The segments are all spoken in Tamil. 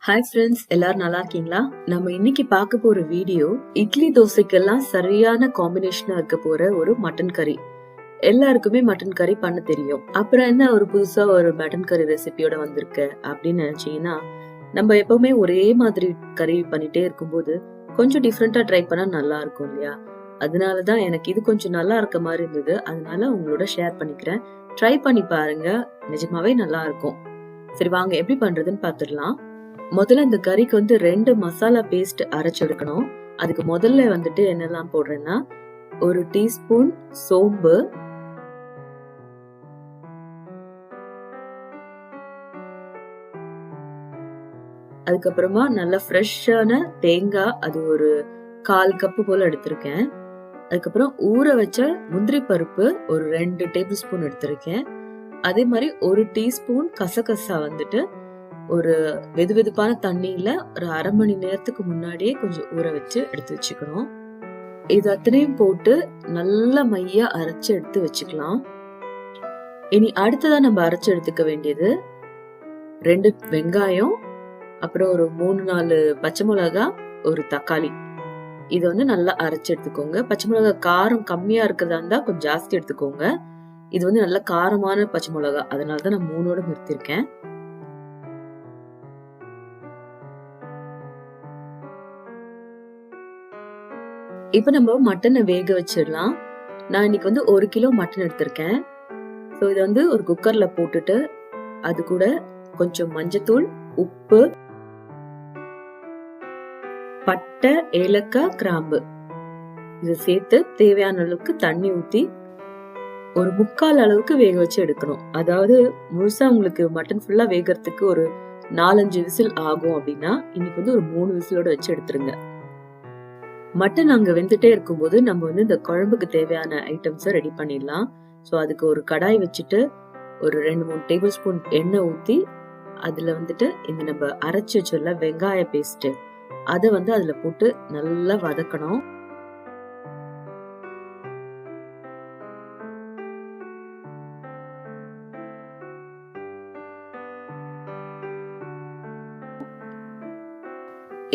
ஹாய் ஃப்ரெண்ட்ஸ், எல்லாரும் நல்லா இருக்கீங்களா? நம்ம இன்னைக்கு பார்க்க போற வீடியோ இட்லி தோசைக்கெல்லாம் சரியான காம்பினேஷனா இருக்க போற ஒரு மட்டன் கறி. எல்லாருக்குமே மட்டன் கறி பண்ண தெரியும். அப்புறம் என்ன ஒரு புதுசா ஒரு மட்டன் கறி ரெசிபியோட வந்திருக்க அப்படின்னு நினைச்சீங்கன்னா, நம்ம எப்பவுமே ஒரே மாதிரி கறி பண்ணிட்டே இருக்கும்போது கொஞ்சம் டிஃப்ரெண்டா ட்ரை பண்ணா நல்லா இருக்கும் இல்லையா? அதனாலதான் எனக்கு இது கொஞ்சம் நல்லா இருக்க மாதிரி இருந்தது. அதனால உங்களோட ஷேர் பண்ணிக்கிறேன். ட்ரை பண்ணி பாருங்க, நிஜமாவே நல்லா இருக்கும். சரி, வாங்க எப்படி பண்றதுன்னு பாத்துடலாம். முதல்ல இந்த கறிக்கு 2 மசாலா பேஸ்ட் அரைச்சு எடுக்கணும். அதுக்கு முதல்ல என்னெல்லாம் போடுறேன்னா, 1 டீஸ்பூன் சோம்பு, அதுக்கப்புறமா நல்ல ஃப்ரெஷ்ஷான தேங்காய், அது ஒரு 1/4 கப்பு போல எடுத்திருக்கேன். அதுக்கப்புறம் ஊற வச்ச முந்திரி பருப்பு ஒரு 2 டேபிள் ஸ்பூன் எடுத்திருக்கேன். அதே மாதிரி 1 டீஸ்பூன் கசகசா ஒரு வெதுவெதுப்பான தண்ணியில ஒரு 1/2 மணி நேரத்துக்கு முன்னாடியே கொஞ்சம் ஊற வச்சு எடுத்து வச்சுக்கணும். இது அத்தனையும் போட்டு நல்ல மையா அரைச்சு எடுத்து வச்சுக்கலாம். இனி அடுத்ததா நம்ம அரைச்சு எடுத்துக்க வேண்டியது 2 வெங்காயம், அப்புறம் ஒரு 3-4 பச்சை மிளகா, ஒரு தக்காளி. இது நல்லா அரைச்சு எடுத்துக்கோங்க. பச்சை மிளகா காரம் கம்மியா இருக்கிறதா இருந்தா கொஞ்சம் ஜாஸ்தி எடுத்துக்கோங்க. இது நல்ல காரமான பச்சை மிளகா, அதனாலதான் நான் 3ஓட நிறுத்திருக்கேன். இப்ப நம்ம மட்டனை வேக வச்சிடலாம். நான் இன்னைக்கு 1 கிலோ மட்டன் எடுத்திருக்கேன். ஸோ இதை ஒரு குக்கர்ல போட்டுட்டு அது கூட கொஞ்சம் மஞ்சத்தூள், உப்பு, பட்டை, ஏலக்காய், கிராம்பு இதை சேர்த்து தேவையான அளவுக்கு தண்ணி ஊத்தி ஒரு 3/4 அளவுக்கு வேக வச்சு எடுக்கணும். அதாவது முழுசா உங்களுக்கு மட்டன் ஃபுல்லா வேகறதுக்கு ஒரு 4-5 விசில் ஆகும் அப்படின்னா இன்னைக்கு ஒரு 3 விசிலோட வச்சு எடுத்துருங்க. மட்டன் அங்க வெந்துட்டே இருக்கும்போது நம்ம இந்த குழம்புக்கு தேவையான ஐட்டம்ஸை ரெடி பண்ணிடலாம். ஸோ அதுக்கு ஒரு கடாய் வச்சுட்டு ஒரு 2-3 டேபிள் ஸ்பூன் எண்ணெய் ஊத்தி அதுல இந்த நம்ம அரைச்சு வச்சோம்ல வெங்காய பேஸ்ட், அதை அதுல போட்டு நல்லா வதக்கணும்.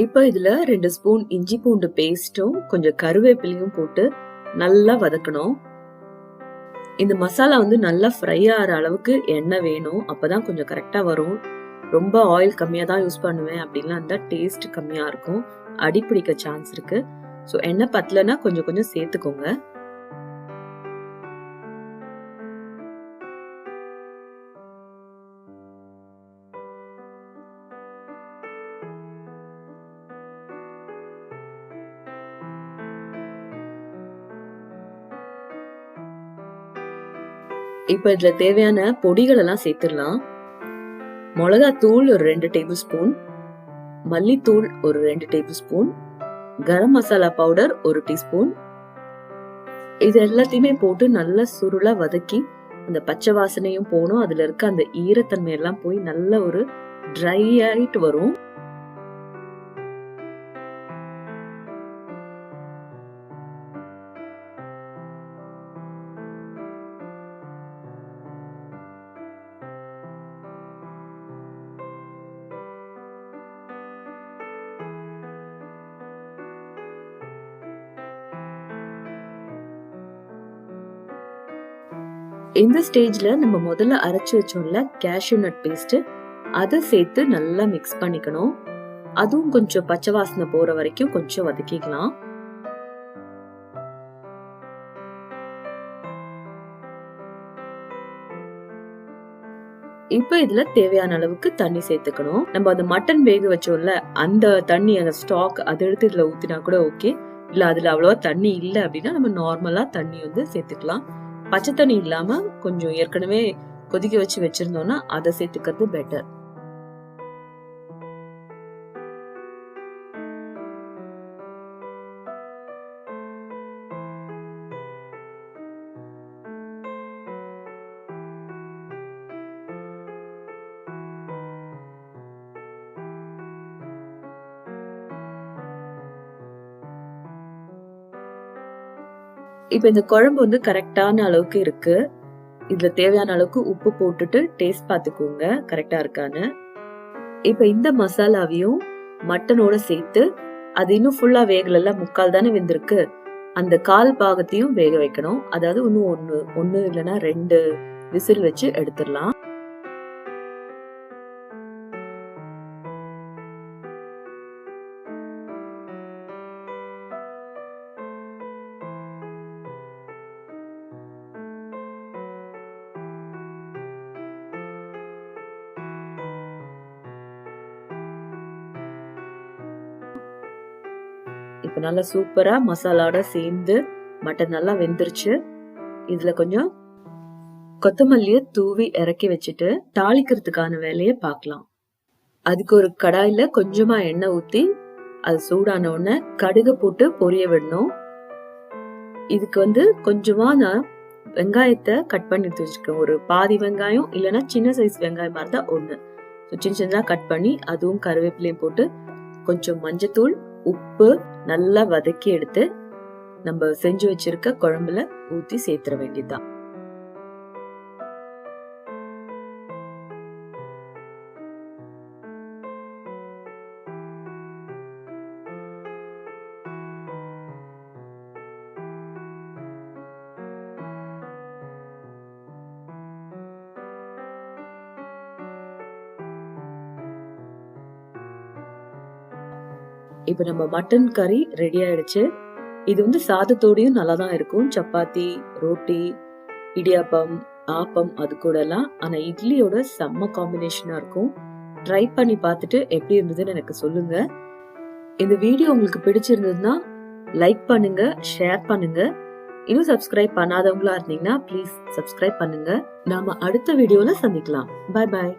இப்ப இதுல 2 ஸ்பூன் இஞ்சி பூண்டு பேஸ்டும் கொஞ்சம் கருவேப்பிலையும் போட்டு நல்லா வதக்கணும். இந்த மசாலா நல்லா ஃப்ரை ஆகிற அளவுக்கு எண்ணெய் வேணும். அப்பதான் கொஞ்சம் கரெக்டா வரும். ரொம்ப ஆயில் கம்மியா தான் யூஸ் பண்ணுவேன் அப்படின்லாம் இருந்தா டேஸ்ட் கம்மியா இருக்கும், அடிப்பிடிக்க சான்ஸ் இருக்கு. ஸோ எண்ணெய் பத்தலன்னா கொஞ்சம் கொஞ்சம் சேர்த்துக்கோங்க. இப்ப இதுல தேவையான பொடிகள் எல்லாம் சேர்த்துடலாம். மிளகாத்தூள் ஒரு 2 டேபிள் ஸ்பூன், மல்லித்தூள் ஒரு 2 table spoon, garam masala powder 1 teaspoon. இது எல்லாத்தையுமே போட்டு நல்லா சுருளா வதக்கி அந்த பச்சை வாசனையும் போகணும். அதுல இருக்க அந்த ஈரத்தன்மை எல்லாம் போய் நல்ல ஒரு ட்ரை ஆயிட்டு வரும். இந்த ஸ்டேஜ்ல நம்ம முதல்ல அரைச்சு வச்சோம்ல கேஷ்யூ நட் பேஸ்ட், அதை சேர்த்து நல்லா மிக்ஸ் பண்ணிக்கணும். அதுவும் கொஞ்சம் பச்சை வாசனை போற வரைக்கும் கொஞ்சம் வதக்கிக்கலாம். இப்ப இதுல தேவையான அளவுக்கு தண்ணி சேர்த்துக்கணும். நம்ம அந்த மட்டன் வேக வச்சோம்ல அந்த தண்ணி, அந்த ஸ்டாக் அதை எடுத்து இதுல ஊத்தினா கூட ஓகே. இல்ல அதுல அவ்வளவா தண்ணி இல்ல அப்படின்னா நம்ம நார்மலா தண்ணி சேர்த்துக்கலாம். பச்சை தண்ணி இல்லாம கொஞ்சம் ஏற்கனவே கொதிக்க வச்சு வச்சிருந்தோம்னா அதை சேர்த்துக்கிறது பெட்டர். இப்ப இந்த குழம்பு கரெக்டான அளவுக்கு இருக்கு. இதுல தேவையான அளவுக்கு உப்பு போட்டுட்டு டேஸ்ட் பாத்துக்கோங்க கரெக்டா இருக்கான்னு. இப்ப இந்த மசாலாவையும் மட்டனோட சேர்த்து அது இன்னும் ஃபுல்லா வேகல, முக்கால் தானே வெந்திருக்கு, அந்த கால் பாகத்தையும் வேக வைக்கணும். அதாவது இன்னும் ஒன்னு இல்லைன்னா 2 விசில் வச்சு எடுத்துடலாம். இப்ப நல்லா சூப்பரா மசாலாவோட சேர்ந்து மட்டன் நல்லா வெந்துருச்சு. இதுல கொஞ்சம் கொத்தமல்லிய தூவி இறக்கி வச்சுட்டு தாளிக்கிறதுக்கான வேலையை பார்க்கலாம். அதுக்கு ஒரு கடாயில கொஞ்சமா எண்ணெய் ஊத்தி அது சூடான உடனே கடுகு போட்டு பொரிய விடணும். இதுக்கு கொஞ்சமா நான் வெங்காயத்தை கட் பண்ணி வச்சிருக்கேன். ஒரு பாதி வெங்காயம் இல்லைன்னா சின்ன சைஸ் வெங்காயமா இருந்தா 1 சின்ன சின்னதா கட் பண்ணி அதுவும் கருவேப்பிலையும் போட்டு கொஞ்சம் மஞ்சத்தூள், உப்பு நல்லா வதக்கி எடுத்து நம்ம செஞ்சு வச்சிருக்க குழம்புல ஊத்தி சேர்த்துற வேண்டியதுதான். இப்ப நம்ம மட்டன் கறி ரெடி ஆயிடுச்சு. இது சாதத்தோடையும் நல்லா தான் இருக்கும். சப்பாத்தி, ரோட்டி, இடியாப்பம், ஆப்பம் அது கூட எல்லாம். ஆனா இட்லியோட செம்ம காம்பினேஷனா இருக்கும். ட்ரை பண்ணி பார்த்துட்டு எப்படி இருந்ததுன்னு எனக்கு சொல்லுங்க. இந்த வீடியோ உங்களுக்கு பிடிச்சிருந்ததுன்னா லைக் பண்ணுங்க, ஷேர் பண்ணுங்க. இன்னும் சப்ஸ்கிரைப் பண்ணாதவங்களா இருந்தீங்கன்னா ப்ளீஸ் சப்ஸ்கிரைப் பண்ணுங்க. நாம அடுத்த வீடியோல சந்திக்கலாம். Bye bye.